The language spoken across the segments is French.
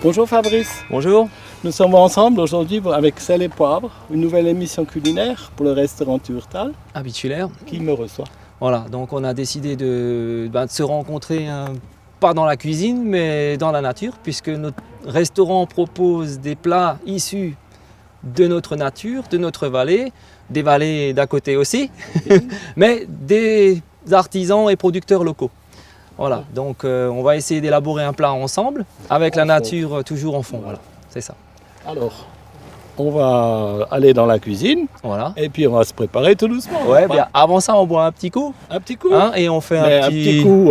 Bonjour Fabrice, Bonjour. nous sommes ensemble aujourd'hui avec Sel et Poivre, une nouvelle émission culinaire pour le restaurant Turtal. Habituaire. Qui me reçoit? Voilà, donc on a décidé de se rencontrer, pas dans la cuisine, mais dans la nature, puisque notre restaurant propose des plats issus de notre nature, de notre vallée, des vallées d'à côté aussi, mais des artisans et producteurs locaux. Voilà, donc on va essayer d'élaborer un plat ensemble, avec la nature toujours en fond, voilà, c'est ça. Alors, on va aller dans la cuisine Voilà. et puis on va se préparer tout doucement. Ouais, bien, avant ça, on boit un petit coup, Un petit coup, et on fait mais un petit coup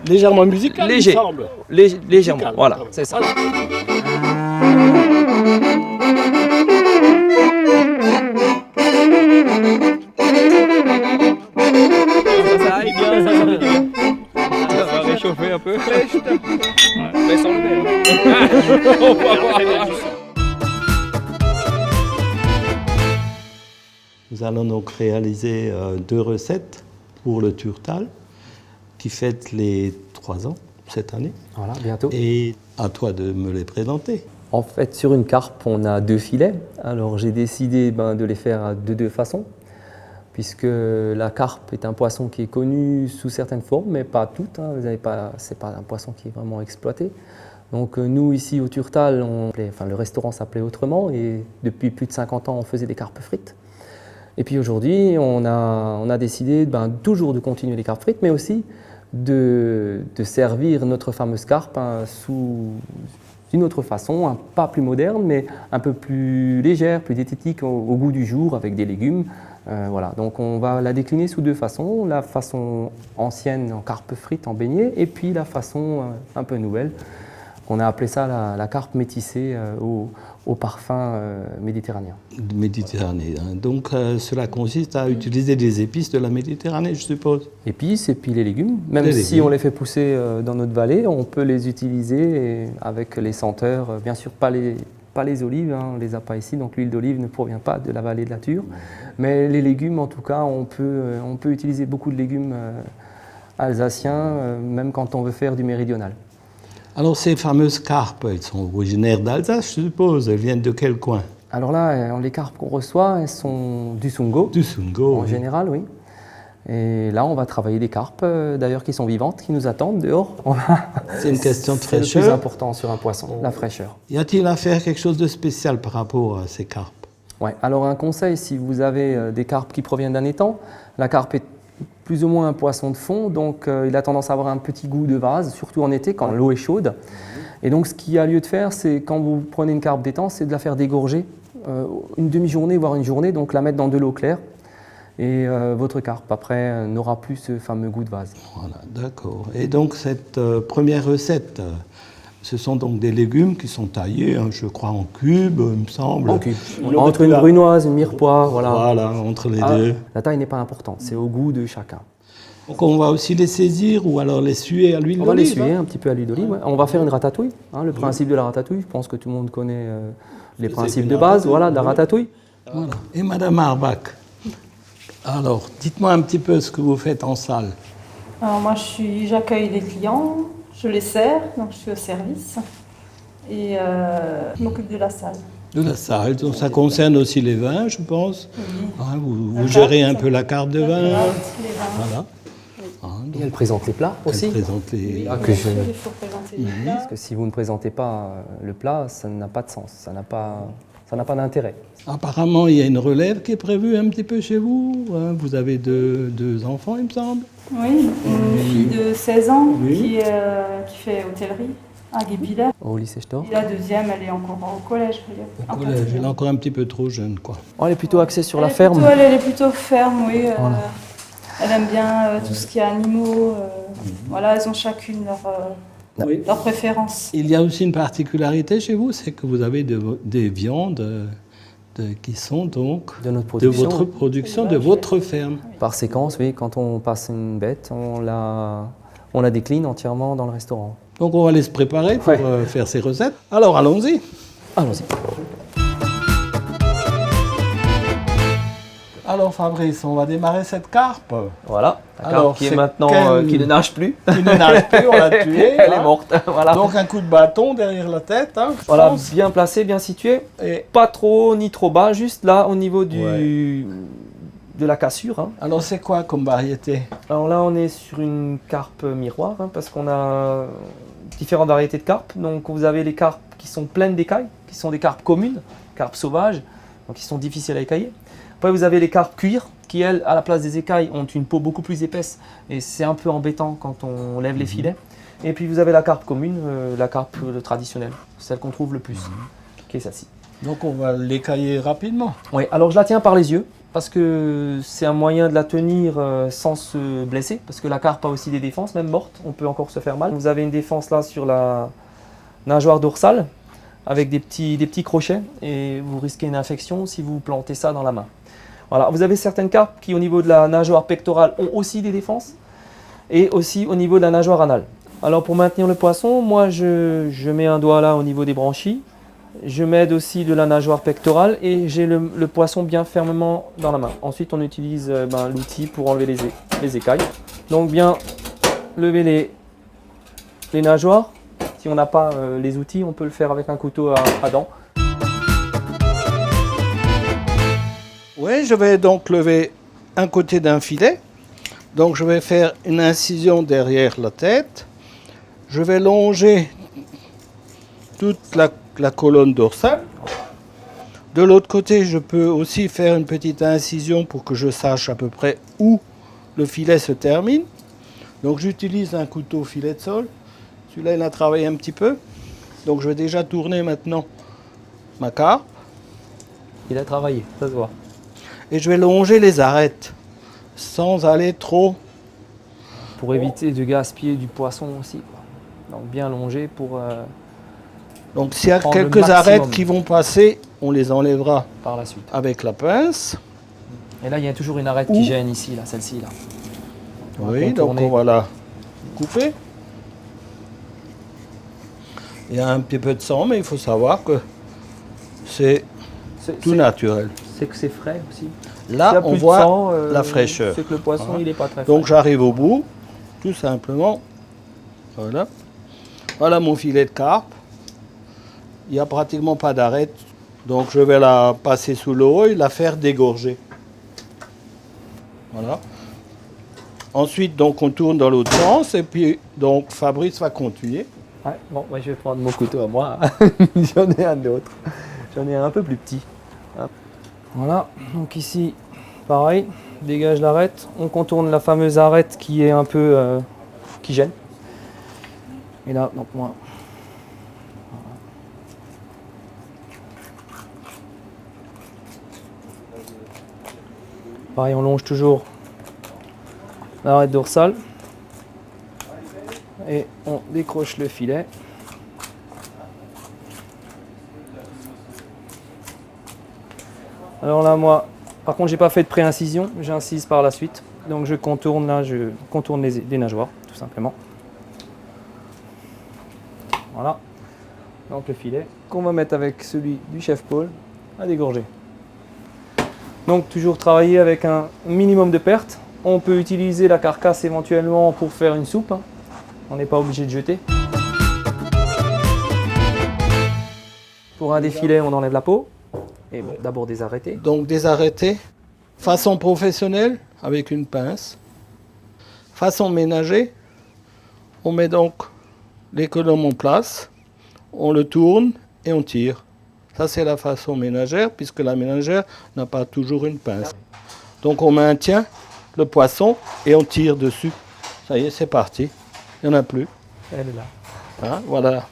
légèrement musical, Léger. il me semble. Légèrement, Musical. voilà, c'est ça. Ça aille bien, ça aille bien. Ça va réchauffer un peu. Mais sans le verre. Nous allons donc réaliser 2 recettes pour le Turtal qui fête les 3 ans cette année. Voilà, bientôt. Et à toi de me les présenter. En fait, sur une carpe, on a 2 filets. Alors, j'ai décidé de les faire de 2 façons, puisque la carpe est un poisson qui est connu sous certaines formes, mais pas toutes. C'est pas un poisson qui est vraiment exploité. Donc, nous, ici au Turtal, le restaurant s'appelait autrement, et depuis plus de 50 ans, on faisait des carpes frites. Et puis aujourd'hui, on a décidé toujours de continuer les carpes frites, mais aussi de servir notre fameuse carpe sous une autre façon, pas plus moderne, mais un peu plus légère, plus diététique au goût du jour, avec des légumes. Voilà. Donc on va la décliner sous 2 façons, la façon ancienne en carpe frite, en beignet, et puis la façon un peu nouvelle. On a appelé ça la carpe métissée au parfum méditerranéen. Méditerranéen. Donc cela consiste à utiliser des épices de la Méditerranée, je suppose. Épices et puis les légumes. Même si on les fait pousser dans notre vallée, on peut les utiliser avec les senteurs. Bien sûr, pas les olives, on ne les a pas ici, donc l'huile d'olive ne provient pas de la vallée de la Ture. Mais les légumes, en tout cas, on peut utiliser beaucoup de légumes alsaciens, même quand on veut faire du méridional. Alors ces fameuses carpes, elles sont originaires d'Alsace, je suppose. Elles viennent de quel coin? Alors là, les carpes qu'on reçoit, elles sont du Sungo. Du Sungo. En général, oui. Et là, on va travailler des carpes, d'ailleurs, qui sont vivantes, qui nous attendent dehors. C'est une question de C'est fraîcheur. le plus important sur un poisson, la fraîcheur. Y a-t-il à faire quelque chose de spécial par rapport à ces carpes? Ouais. Alors un conseil, si vous avez des carpes qui proviennent d'un étang, la carpe est plus ou moins un poisson de fond, donc il a tendance à avoir un petit goût de vase, surtout en été quand l'eau est chaude. Et donc ce qu'il y a lieu de faire, c'est quand vous prenez une carpe d'étang, c'est de la faire dégorger une demi-journée, voire une journée, donc la mettre dans de l'eau claire. Et votre carpe, après, n'aura plus ce fameux goût de vase. Voilà, d'accord. Et donc cette première recette, ce sont donc des légumes qui sont taillés, je crois, en cubes, il me semble. En cubes. Entre une brunoise, une mirepoix, voilà. Voilà, entre les deux. La taille n'est pas importante, c'est au goût de chacun. Donc on va aussi les saisir ou alors les suer à l'huile d'olive. On va les suer un petit peu à l'huile d'olive. Ouais. On va faire une ratatouille. Le principe de la ratatouille, je pense que tout le monde connaît les principes de base, voilà, de la ratatouille. Voilà. Et Madame Arbach, alors dites-moi un petit peu ce que vous faites en salle. Alors moi j'accueille les clients, je les sers, donc je suis au service et je m'occupe de la salle. De la salle, donc ça concerne aussi les vins, je pense. Oui. Vous gérez un peu la carte de vin. Les vins. Voilà. Et elle présente les plats aussi. Elle présente les... Oui, Ah, bien sûr, il faut présenter les plats. Parce que si vous ne présentez pas le plat, ça n'a pas de sens, ça n'a pas d'intérêt. Apparemment, il y a une relève qui est prévue un petit peu chez vous. Vous avez deux enfants, il me semble. Oui, une fille de 16 ans Oui. qui fait hôtellerie à Guébillère. Au lycée Stor. Et la deuxième, elle est encore au collège. Au collège, elle est encore un petit peu trop jeune, quoi. Oh, elle est plutôt axée sur la Elle est ferme. elle est plutôt ferme, oui. Elle aime bien tout ce qui est animaux. Voilà, elles ont chacune leur préférence. Il y a aussi une particularité chez vous, c'est que vous avez des viandes qui sont donc De notre de production. votre production, de votre ferme. Par séquence, oui, quand on passe une bête, on la décline entièrement dans le restaurant. Donc on va aller se préparer pour faire ces recettes. Alors allons-y. Allons-y. Alors Fabrice, on va démarrer cette carpe. Voilà, la Alors, carpe qui est c'est maintenant, qui ne nage plus. Qui ne nage plus, on l'a tuée. Elle est morte, voilà. Donc un coup de bâton derrière la tête, hein, je Voilà, pense. bien placé, bien situé. Et Pas trop haut ni trop bas, juste là au niveau de la cassure. Hein. alors c'est quoi comme variété? Alors là, on est sur une carpe miroir, hein, parce qu'on a différentes variétés de carpes. Donc vous avez les carpes qui sont pleines d'écailles, qui sont des carpes communes, carpes sauvages, donc qui sont difficiles à écailler. Après vous avez les carpes cuir, qui elles, à la place des écailles, ont une peau beaucoup plus épaisse, et c'est un peu embêtant quand on lève les filets. Et puis vous avez la carpe commune, la carpe traditionnelle, celle qu'on trouve le plus, qui est celle-ci. Donc on va l'écailler rapidement. Oui, alors je la tiens par les yeux, parce que c'est un moyen de la tenir sans se blesser, parce que la carpe a aussi des défenses, même morte, on peut encore se faire mal. Vous avez une défense là sur la nageoire dorsale, avec des petits crochets, et vous risquez une infection si vous plantez ça dans la main. Voilà, vous avez certaines carpes qui au niveau de la nageoire pectorale ont aussi des défenses, et aussi au niveau de la nageoire anale. Alors pour maintenir le poisson, moi je mets un doigt là au niveau des branchies, je m'aide aussi de la nageoire pectorale et j'ai le poisson bien fermement dans la main. Ensuite on utilise l'outil pour enlever les écailles. Donc bien lever les nageoires. Si on n'a pas les outils, on peut le faire avec un couteau à dents. Oui, je vais donc lever un côté d'un filet. Donc je vais faire une incision derrière la tête. Je vais longer toute la colonne dorsale. De l'autre côté, je peux aussi faire une petite incision pour que je sache à peu près où le filet se termine. Donc j'utilise un couteau filet de sol. Celui-là, il a travaillé un petit peu. Donc je vais déjà tourner maintenant ma carpe. Il a travaillé, ça se voit. Et je vais longer les arêtes sans aller trop. Pour éviter de gaspiller du poisson aussi, quoi. Donc bien longé pour Donc s'il y a prendre le quelques maximum arêtes qui vont passer, on les enlèvera par la suite. avec la pince. Et là, il y a toujours une arête qui gêne ici, là, celle-ci. Là. Oui, donc on va la couper. Il y a un petit peu de sang, mais il faut savoir que c'est tout naturel. C'est que c'est frais aussi. Là, on voit la fraîcheur. C'est que le poisson, Voilà. il n'est pas très frais. Donc j'arrive au bout, tout simplement. Voilà. Voilà mon filet de carpe. Il n'y a pratiquement pas d'arête. Donc je vais la passer sous l'eau et la faire dégorger. Voilà. Ensuite, donc, on tourne dans l'autre sens et puis donc Fabrice va continuer. Ouais, bon, moi je vais prendre mon couteau à moi. J'en ai un autre. J'en ai un peu plus petit. Hop. Voilà, donc ici, pareil, dégage l'arête. On contourne la fameuse arête qui est un peu qui gêne. Et là, donc moi. Pareil, on longe toujours l'arête dorsale. Et on décroche le filet. Alors là, moi, par contre, j'ai pas fait de pré-incision, j'incise par la suite. Donc je contourne là, je contourne les nageoires, tout simplement. Voilà. Donc le filet qu'on va mettre avec celui du chef Paul à dégorger. Donc toujours travailler avec un minimum de pertes. On peut utiliser la carcasse éventuellement pour faire une soupe. On n'est pas obligé de jeter. Pour un des filets, on enlève la peau. Et bon, d'abord des arrêtés. Donc des arrêtés, façon professionnelle avec une pince. Façon ménager, on met donc l'économe en place, on le tourne et on tire. Ça c'est la façon ménagère puisque la ménagère n'a pas toujours une pince. Donc on maintient le poisson et on tire dessus. Ça y est, c'est parti. Il n'y en a plus. Elle est là. Hein, voilà.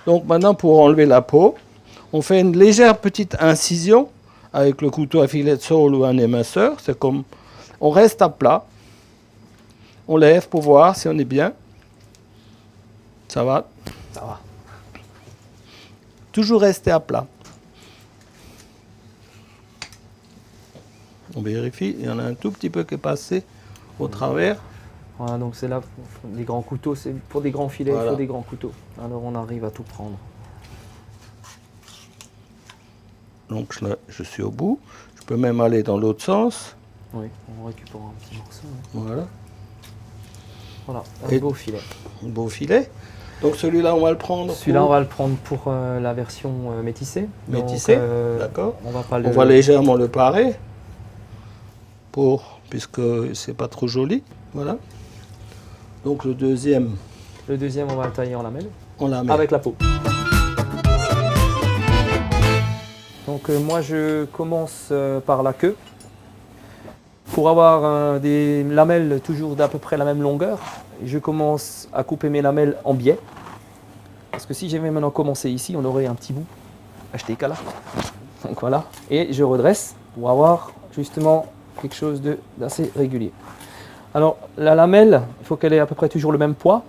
Donc maintenant pour enlever la peau, on fait une légère petite incision avec le couteau à filet de sol ou un éminceur. C'est comme, on reste à plat. On lève pour voir si on est bien. Ça va? Ça va. Toujours rester à plat. On vérifie, il y en a un tout petit peu qui est passé au travers. Voilà, donc c'est là, les grands couteaux, c'est pour des grands filets, Voilà. il faut des grands couteaux. Alors on arrive à tout prendre. Donc là, je suis au bout. Je peux même aller dans l'autre sens. Oui, on récupère un petit morceau. Voilà, Voilà, Et- un beau filet. un beau filet. Donc celui-là, on va le prendre. Celui-là, pour- on va le prendre pour la version métissée. Métissée, Donc, d'accord. On va pas le... On va légèrement le parer, puisque c'est pas trop joli. Voilà. Donc le deuxième, Le deuxième, on va le tailler en lamelles. on la met. Avec la peau. Donc moi je commence par la queue. Pour avoir des lamelles toujours d'à peu près la même longueur, je commence à couper mes lamelles en biais. Parce que si j'avais maintenant commencé ici, on aurait un petit bout acheté qu'à là. Donc voilà. Et je redresse pour avoir justement quelque chose d'assez régulier. Alors la lamelle, il faut qu'elle ait à peu près toujours le même poids.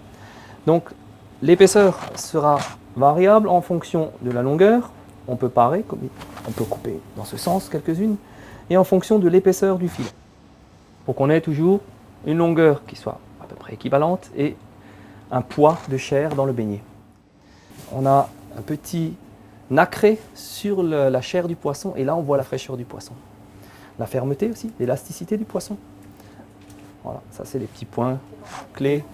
Donc l'épaisseur sera variable en fonction de la longueur. On peut parer, on peut couper dans ce sens quelques-unes, et en fonction de l'épaisseur du filet. Pour qu'on ait toujours une longueur qui soit à peu près équivalente et un poids de chair dans le beignet. On a un petit nacré sur la chair du poisson, et là on voit la fraîcheur du poisson. La fermeté aussi, l'élasticité du poisson. Voilà, ça c'est les petits points clés.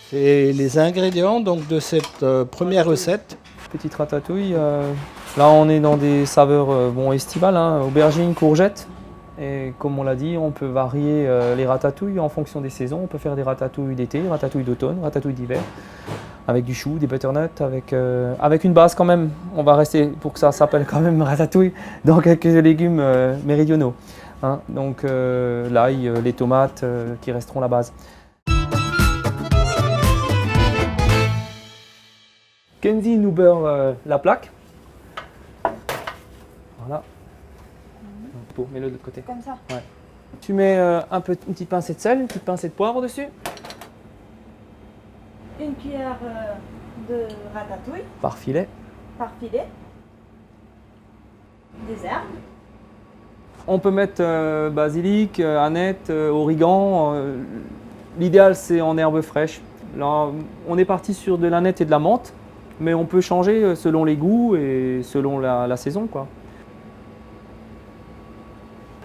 C'est les ingrédients donc de cette première recette. Petite ratatouille. Là, on est dans des saveurs estivales, hein, aubergines, courgettes. Et comme on l'a dit, on peut varier les ratatouilles en fonction des saisons. On peut faire des ratatouilles d'été, ratatouilles d'automne, ratatouilles d'hiver, avec du chou, des butternuts, avec une base quand même. On va rester pour que ça s'appelle quand même ratatouille, dans quelques légumes méridionaux. Hein. Donc l'ail, les tomates qui resteront la base. Kenzie nous beurre la plaque. Voilà. Bon, mets-le de l'autre côté. Comme ça. Ouais. Tu mets une petite pincée de sel, une petite pincée de poivre dessus. Une cuillère de ratatouille Par filet. par filet. Des herbes. On peut mettre basilic, aneth, origan. L'idéal, c'est en herbes fraîches. Là, on est parti sur de l'aneth et de la menthe, mais on peut changer selon les goûts et selon la saison, quoi.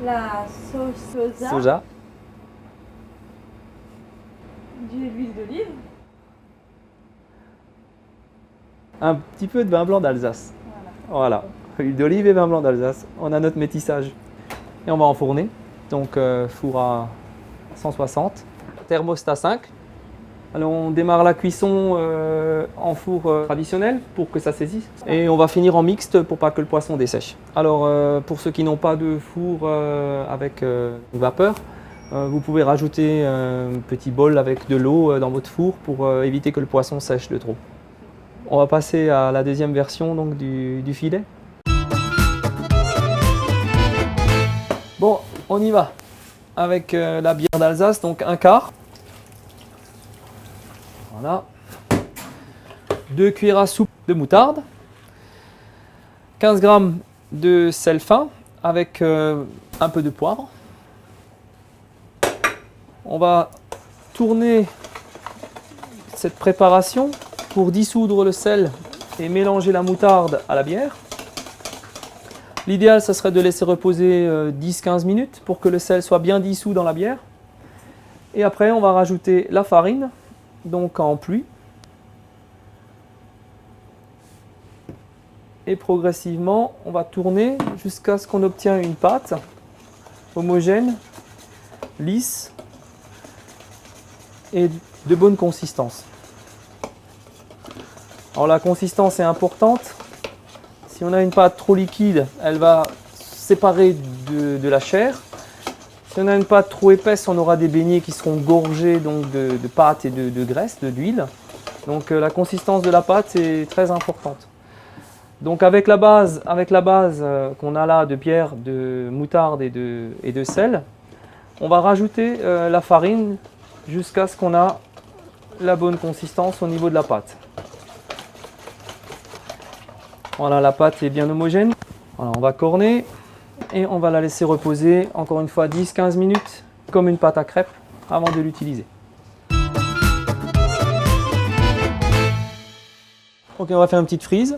La sauce soja. Soja. De l'huile d'olive. Un petit peu de vin blanc d'Alsace. Voilà. Huile d'olive et vin blanc d'Alsace. On a notre métissage. Et on va enfourner. Donc four à 160. Thermostat 5. Alors on démarre la cuisson en four traditionnel pour que ça saisisse. Et on va finir en mixte pour pas que le poisson dessèche. Alors pour ceux qui n'ont pas de four avec vapeur, vous pouvez rajouter un petit bol avec de l'eau dans votre four pour éviter que le poisson sèche de trop. On va passer à la deuxième version donc, du filet. Bon, on y va avec la bière d'Alsace, donc un quart. Voilà. 2 cuillères à soupe de moutarde. 15 g de sel fin avec un peu de poivre. On va tourner cette préparation pour dissoudre le sel et mélanger la moutarde à la bière. L'idéal, ce serait de laisser reposer 10-15 minutes pour que le sel soit bien dissous dans la bière. Et après, on va rajouter la farine, donc en pluie. Et progressivement, on va tourner jusqu'à ce qu'on obtienne une pâte homogène, lisse et de bonne consistance. Alors la consistance est importante. Si on a une pâte trop liquide, elle va séparer de la chair. Si on a une pâte trop épaisse, on aura des beignets qui seront gorgés donc, de pâte et de graisse, d'huile. Donc la consistance de la pâte est très importante. Donc avec la base qu'on a là de bière, de moutarde et de sel, on va rajouter la farine jusqu'à ce qu'on a la bonne consistance au niveau de la pâte. Voilà, la pâte est bien homogène. Voilà, on va corner et on va la laisser reposer encore une fois 10-15 minutes comme une pâte à crêpes avant de l'utiliser. Ok, on va faire une petite frise.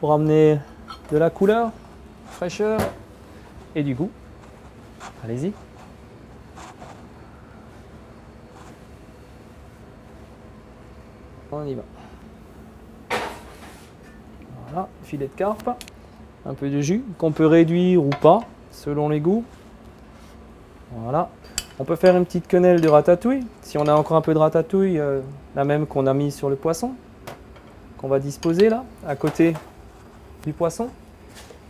pour amener de la couleur, fraîcheur et du goût. Allez-y. On y va. Voilà, filet de carpe, un peu de jus qu'on peut réduire ou pas selon les goûts. Voilà. On peut faire une petite quenelle de ratatouille. Si on a encore un peu de ratatouille, la même qu'on a mis sur le poisson, qu'on va disposer là, à côté du poisson.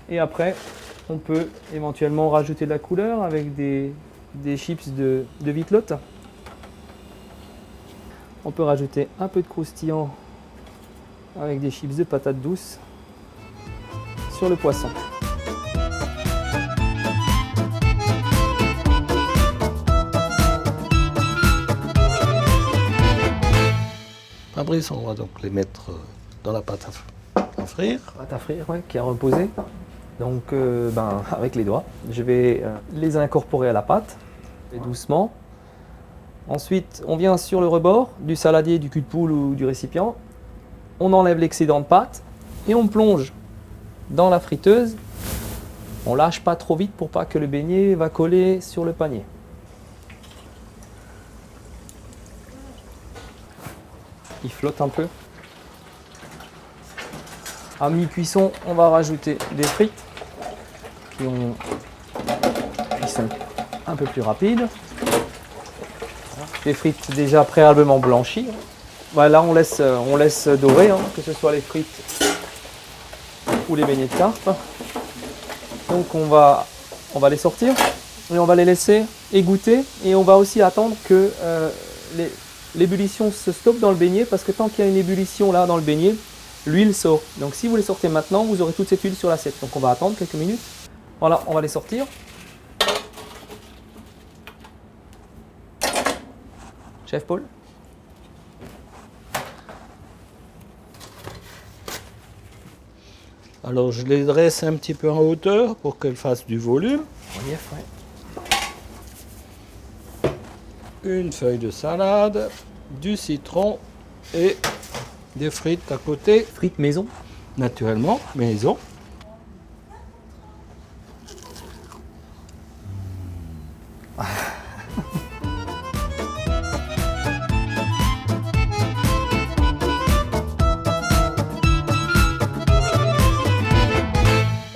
Et après, on peut éventuellement rajouter de la couleur avec des chips de vitelotte. On peut rajouter un peu de croustillant avec des chips de patates douces sur le poisson. Fabrice, on va donc les mettre dans la pâte à frire. Pâte à frire, ouais, qui a reposé. Donc, avec les doigts, je vais les incorporer à la pâte, et doucement. Ensuite, on vient sur le rebord du saladier, du cul de poule ou du récipient. On enlève l'excédent de pâte et on plonge dans la friteuse. On lâche pas trop vite pour pas que le beignet va coller sur le panier. Il flotte un peu. À mi-cuisson, on va rajouter des frites qui ont cuisson un peu plus rapide. Des frites déjà préalablement blanchies. Voilà, on laisse dorer, hein, que ce soit les frites ou les beignets de carpe. Donc on va les sortir et on va les laisser égoutter et on va aussi attendre que l'ébullition se stoppe dans le beignet parce que tant qu'il y a une ébullition là dans le beignet, l'huile sort. Donc si vous les sortez maintenant, vous aurez toute cette huile sur l'assiette. Donc on va attendre quelques minutes. Voilà, on va les sortir. Chef Paul. Alors je les dresse un petit peu en hauteur pour qu'elles fassent du volume. Relief, ouais. Une feuille de salade, du citron et des frites à côté. Frites maison. Naturellement, maison.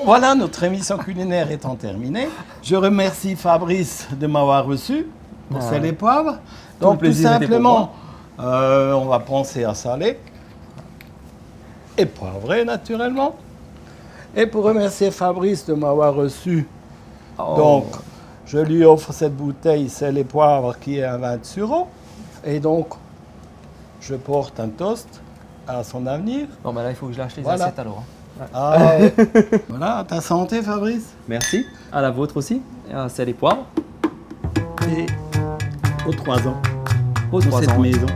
Voilà, notre émission culinaire étant terminée. Je remercie Fabrice de m'avoir reçu pour sel et poivre. Donc tout simplement, on va penser à saler et poivrer naturellement. Et pour remercier Fabrice de m'avoir reçu, donc je lui offre cette bouteille sel et poivre qui est à 20 €. Et donc, je porte un toast à son avenir. Bon, là, il faut que je lâche les Voilà. assiettes alors. Hein. Ah, voilà, à ta santé Fabrice. Merci. À la vôtre aussi. Sel et poivre. Et aux 3 ans Aux de 3 cette ans. maison.